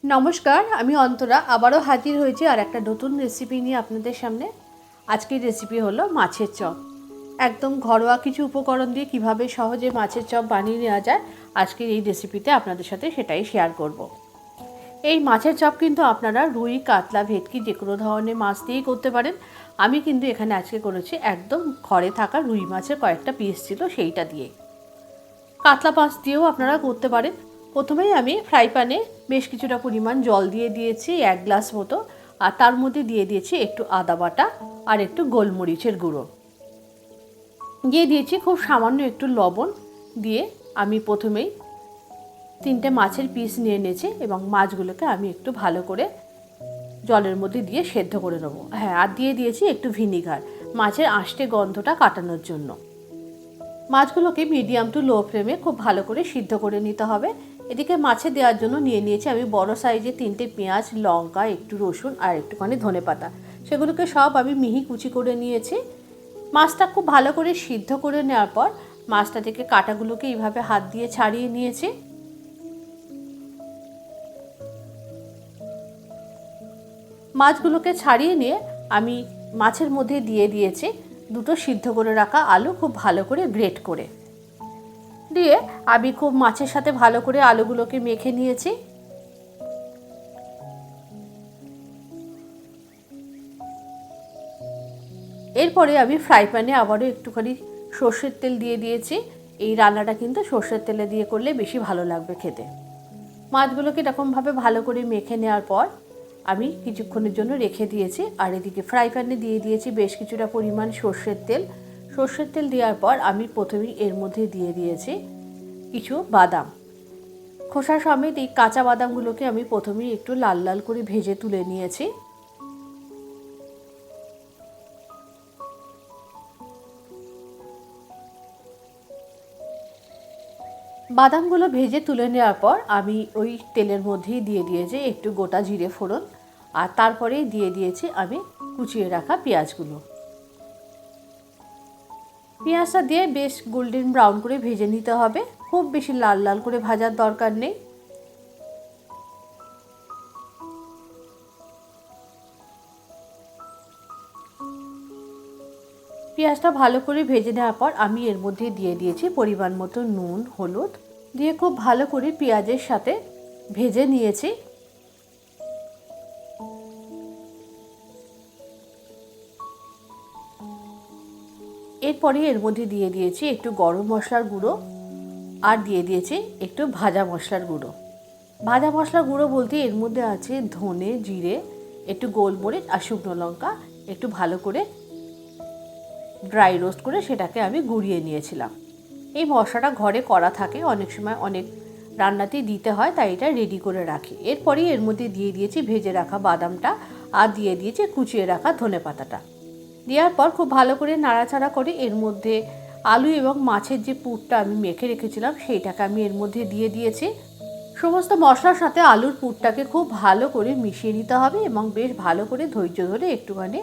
নমস্কার, আমি অন্তরা আবারও হাজির হয়েছি আর একটা নতুন রেসিপি নিয়ে আপনাদের সামনে। আজকের রেসিপি হলো মাছের চপ। একদম ঘরোয়া কিছু উপকরণ দিয়ে কিভাবে সহজে মাছের চপ বানিয়ে নেওয়া যায়, আজকের এই রেসিপিতে আপনাদের সাথে সেটাই শেয়ার করব। এই মাছের চপ কিন্তু আপনারা রুই, কাতলা, ভেটকি যে কোনো ধরনের মাছ দিয়েই করতে পারেন। আমি কিন্তু এখানে আজকে করেছি একদম ঘরে থাকা রুই মাছের কয়েকটা পিস ছিল সেইটা দিয়ে। কাতলা মাছ দিয়েও আপনারা করতে পারেন। প্রথমেই আমি ফ্রাই প্যানে বেশ কিছুটা পরিমাণ জল দিয়ে দিয়েছি, 1 গ্লাস মতো, আর তার মধ্যে দিয়ে দিয়েছি একটু আদা বাটা আর একটু গোলমরিচের গুঁড়ো দিয়ে দিয়েছি, খুব সামান্য একটু লবণ দিয়ে আমি প্রথমেই 3টে মাছের পিস নিয়ে নিয়েছি এবং মাছগুলোকে আমি একটু ভালো করে জলের মধ্যে দিয়ে সেদ্ধ করে নেবো। হ্যাঁ, আর দিয়ে দিয়েছি একটু ভিনিগার, মাছের আঁশটে গন্ধটা কাটানোর জন্য। মাছগুলোকে মিডিয়াম টু লো ফ্লেমে খুব ভালো করে সিদ্ধ করে নিতে হবে। এদিকে মাছে দেওয়ার জন্য নিয়ে নিয়েছি আমি বড় সাইজে 3টে পেঁয়াজ, লঙ্কা, একটু রসুন আর একটুখানি ধনেপাতা। সেগুলোকে সব আমি মিহি কুচি করে নিয়েছি। মাছটা খুব ভালো করে সিদ্ধ করে নেওয়ার পর মাছটা থেকে কাঁটাগুলোকে এইভাবে হাত দিয়ে ছাড়িয়ে নিয়েছি। মাছগুলোকে ছাড়িয়ে নিয়ে আমি মাছের মধ্যে দিয়ে দিয়েছি 2টো সিদ্ধ করে রাখা আলু, খুব ভালো করে গ্রেট করে দিয়ে আমি খুব মাছের সাথে ভালো করে আলুগুলোকে মেখে নিয়েছি। এরপরে আমি ফ্রাই প্যানে আবারও একটুখানি সর্ষের তেল দিয়ে দিয়েছি। এই রান্নাটা কিন্তু সর্ষের তেলে দিয়ে করলে বেশি ভালো লাগবে খেতে। মাছগুলোকে এরকমভাবে ভালো করে মেখে নেওয়ার পর আমি কিছুক্ষণের জন্য রেখে দিয়েছি। আর এদিকে ফ্রাই প্যানে দিয়ে দিয়েছি বেশ কিছুটা পরিমাণ সর্ষের তেল। সর্ষের তেল দেওয়ার পর আমি প্রথমেই এর মধ্যে দিয়ে দিয়েছি কিছু বাদাম, খোসা সমেত। এই কাঁচা বাদামগুলোকে আমি প্রথমেই একটু লাল লাল করে ভেজে তুলে নিয়েছি। বাদামগুলো ভেজে তুলে নেওয়ার পর আমি ওই তেলের মধ্যেই দিয়ে দিয়েছি একটু গোটা জিরে ফোড়ন, আর তারপরেই দিয়ে দিয়েছি আমি কুচিয়ে রাখা পেঁয়াজগুলো। পেঁয়াজটা দিয়ে বেশ গোল্ডেন ব্রাউন করে ভেজে নিতে হবে, খুব বেশি লাল লাল করে ভাজার দরকার নেই। পেঁয়াজটা ভালো করে ভেজে নেওয়ার পর আমি এর মধ্যে দিয়ে দিয়েছি পরিমাণ মতো নুন, হলুদ দিয়ে খুব ভালো করে পেঁয়াজের সাথে ভেজে নিয়েছি। এরপরে এর মধ্যে দিয়ে দিয়েছি একটু গরম মশলার গুঁড়ো আর দিয়ে দিয়েছি একটু ভাজা মশলার গুঁড়ো। ভাজা মশলার গুঁড়ো বলতে এর মধ্যে আছে ধনে, জিরে, একটু গোলমরিচ আর শুকনো লঙ্কা, একটু ভালো করে ড্রাই রোস্ট করে সেটাকে আমি গুঁড়িয়ে নিয়েছিলাম। এই মশলাটা ঘরে করা থাকে, অনেক সময় অনেক রান্নাতেই দিতে হয়, তাই এটা রেডি করে রাখি। এরপরেই এর মধ্যে দিয়ে দিয়েছি ভেজে রাখা বাদামটা আর দিয়ে দিয়েছি কুচিয়ে রাখা ধনেপাতাটা। দেওয়ার পর খুব ভালো করে নাড়াচাড়া করে এর মধ্যে আলু এবং মাছের যে পুরটা আমি মেখে রেখেছিলাম সেইটাকে আমি এর মধ্যে দিয়ে দিয়েছি। সমস্ত মশলার সাথে আলুর পুরটাকে খুব ভালো করে মিশিয়ে নিতে হবে এবং বেশ ভালো করে ধৈর্য ধরে একটুখানি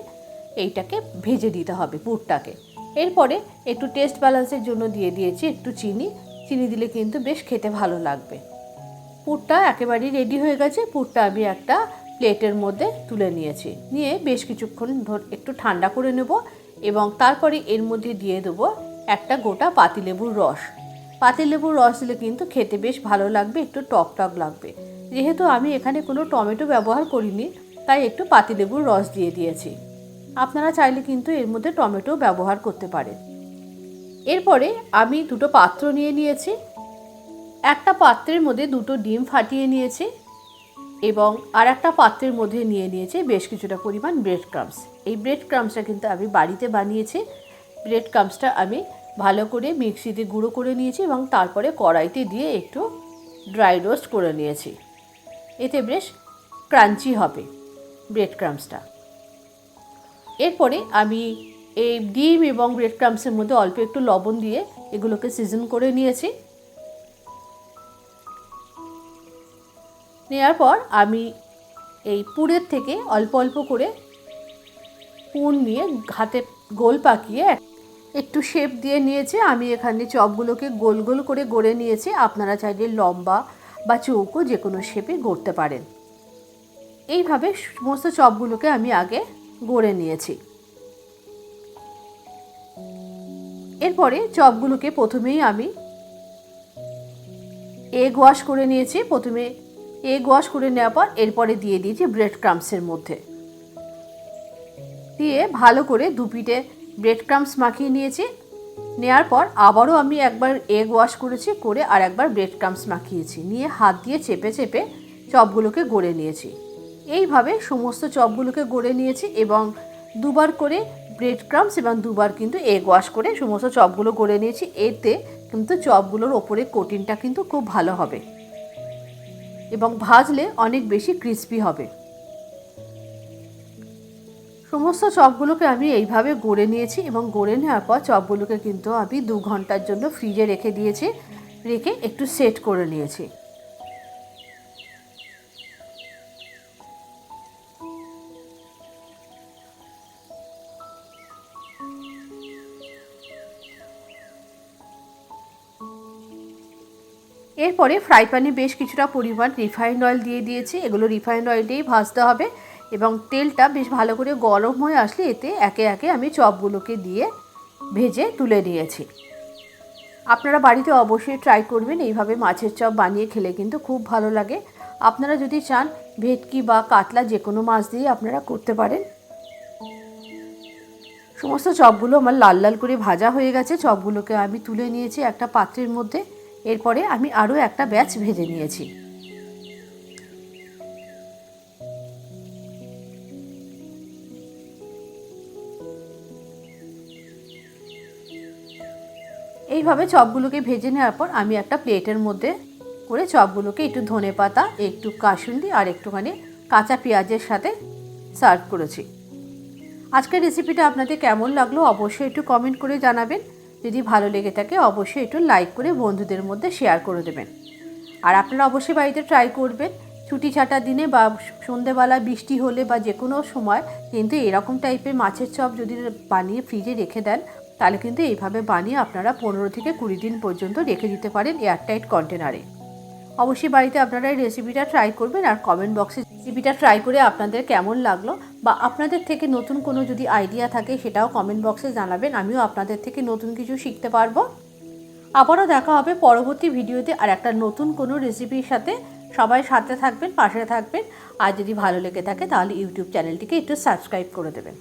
এইটাকে ভেজে দিতে হবে পুরটাকে। এরপরে একটু টেস্ট ব্যালেন্সের জন্য দিয়ে দিয়েছি একটু চিনি। চিনি দিলে কিন্তু বেশ খেতে ভালো লাগবে। পুরটা একেবারেই রেডি হয়ে গেছে। পুরটা আমি একটা প্লেটের মধ্যে তুলে নিয়েছি, নিয়ে বেশ কিছুক্ষণ একটু ঠান্ডা করে নেব এবং তারপরে এর মধ্যে দিয়ে দেবো একটা গোটা পাতিলেবুর রস। পাতিলেবুর রস দিলে কিন্তু খেতে বেশ ভালো লাগবে, একটু টক টক লাগবে। যেহেতু আমি এখানে কোনো টমেটো ব্যবহার করিনি, তাই একটু পাতিলেবুর রস দিয়ে দিয়েছি। আপনারা চাইলে কিন্তু এর মধ্যে টমেটো ব্যবহার করতে পারেন। এরপরে আমি 2টো পাত্র নিয়ে নিয়েছি। একটা পাত্রের মধ্যে 2টো ডিম ফাটিয়ে নিয়েছি এবং আর একটা পাত্রের মধ্যে নিয়ে নিয়েছি বেশ কিছুটা পরিমাণ ব্রেড ক্রাম্বস। এই ব্রেড ক্রাম্বসটা কিন্তু আমি বাড়িতে বানিয়েছি। ব্রেড ক্রাম্বসটা আমি ভালো করে মিক্সিতে গুঁড়ো করে নিয়েছি এবং তারপরে কড়াইতে দিয়ে একটু ড্রাই রোস্ট করে নিয়েছি। এতে বেশ ক্রাঞ্চি হবে ব্রেড ক্রাম্বসটা। এরপরে আমি এই ডিম এবং ব্রেড ক্রাম্বসের মধ্যে অল্প একটু লবণ দিয়ে এগুলোকে সিজন করে নিয়েছি। নেওয়ার পর আমি এই পুরের থেকে অল্প অল্প করে পুর নিয়ে হাতে গোল পাকিয়ে একটু শেপ দিয়ে নিয়েছি। আমি এখানে চপগুলোকে গোল গোল করে গড়ে নিয়েছি। আপনারা চাইলে লম্বা বা চৌকো যে কোনো শেপে গড়তে পারেন। এইভাবে সমস্ত চপগুলোকে আমি আগে গড়ে নিয়েছি। এরপরে চপগুলোকে প্রথমেই আমি এগ ওয়াশ করে নিয়েছি। প্রথমে এগ ওয়াশ করে নেওয়ার পর এরপরে দিয়ে দিয়েছি ব্রেড ক্রাম্বসের মধ্যে, দিয়ে ভালো করে দুপিঠে ব্রেড ক্রাম্বস মাখিয়ে নিয়েছি। নেওয়ার পর আবারও আমি একবার এগ ওয়াশ করেছি, করে আর একবার ব্রেড ক্রাম্বস মাখিয়েছি, নিয়ে হাত দিয়ে চেপে চেপে চপগুলোকে গড়ে নিয়েছি। এইভাবে সমস্ত চপগুলোকে গড়ে নিয়েছি এবং দুবার করে ব্রেড ক্রাম্বস এবং দুবার কিন্তু এগ ওয়াশ করে সমস্ত চপগুলো গড়ে নিয়েছি। এতে কিন্তু চপগুলোর ওপরে কোটিংটা কিন্তু খুব ভালো হবে এবং ভাজলে অনেক বেশি ক্রিস্পি হবে। সমস্ত চপগুলোকে আমি এইভাবে গড়ে নিয়েছি এবং গড়ে নেওয়ার পর চপগুলোকে কিন্তু আমি 2 ঘন্টার জন্য ফ্রিজে রেখে দিয়েছি, রেখে একটু সেট করে নিয়েছি। এরপরে ফ্রাই প্যানে বেশ কিছুটা পরিমাণ রিফাইন্ড অয়েল দিয়ে দিয়েছি। এগুলো রিফাইন্ড অয়েলেই ভাজতে হবে এবং তেলটা বেশ ভালো করে গরম হয়ে আসলে এতে একে একে আমি চপগুলোকে দিয়ে ভেজে তুলে নিয়েছি। আপনারা বাড়িতে অবশ্যই ট্রাই করবেন, এইভাবে মাছের চপ বানিয়ে খেলে কিন্তু খুব ভালো লাগে। আপনারা যদি চান ভেটকি বা কাতলা যে কোনো মাছ দিয়ে আপনারা করতে পারেন। সমস্ত চপগুলো আমার লাল লাল করে ভাজা হয়ে গেছে। চপগুলোকে আমি তুলে নিয়েছি একটা পাত্রের মধ্যে। এরপরে আমি আরও একটা ব্যাচ ভেজে নিয়েছি। এইভাবে চপগুলোকে ভেজে নেওয়ার পর আমি একটা প্লেটের মধ্যে করে চপগুলোকে একটু ধনেপাতা, একটু কাসুন্দি আর একটুখানি কাঁচা পেঁয়াজের সাথে সার্ভ করেছি। আজকের রেসিপিটা আপনাদের কেমন লাগলো অবশ্যই একটু কমেন্ট করে জানাবেন। যদি ভালো লেগে থাকে অবশ্যই একটু লাইক করে বন্ধুদের মধ্যে শেয়ার করে দেবেন। আর আপনারা অবশ্যই বাড়িতে ট্রাই করবেন। ছুটি ছাটার দিনে বা সন্ধেবেলা বৃষ্টি হলে বা যে কোনো সময় কিন্তু এরকম টাইপের মাছের চপ যদি বানিয়ে ফ্রিজে রেখে দেন, তাহলে কিন্তু এইভাবে বানিয়ে আপনারা 15 থেকে 20 দিন পর্যন্ত রেখে দিতে পারেন এয়ারটাইট কন্টেনারে। অবশ্যই বাড়িতে আপনারা এই রেসিপিটা ট্রাই করবেন আর কমেন্ট বক্সে রেসিপিটা ট্রাই করে আপনাদের কেমন লাগলো বা আপনাদের থেকে নতুন কোনো যদি আইডিয়া থাকে সেটাও কমেন্ট বক্সে জানাবেন। আমিও আপনাদের থেকে নতুন কিছু শিখতে পারবো। আবারও দেখা হবে পরবর্তী ভিডিওতে আর একটা নতুন কোনো রেসিপির সাথে। সবাই সাথে থাকবেন, পাশে থাকবেন। আর যদি ভালো লেগে থাকে তাহলে ইউটিউব চ্যানেলটিকে একটু সাবস্ক্রাইব করে দেবেন।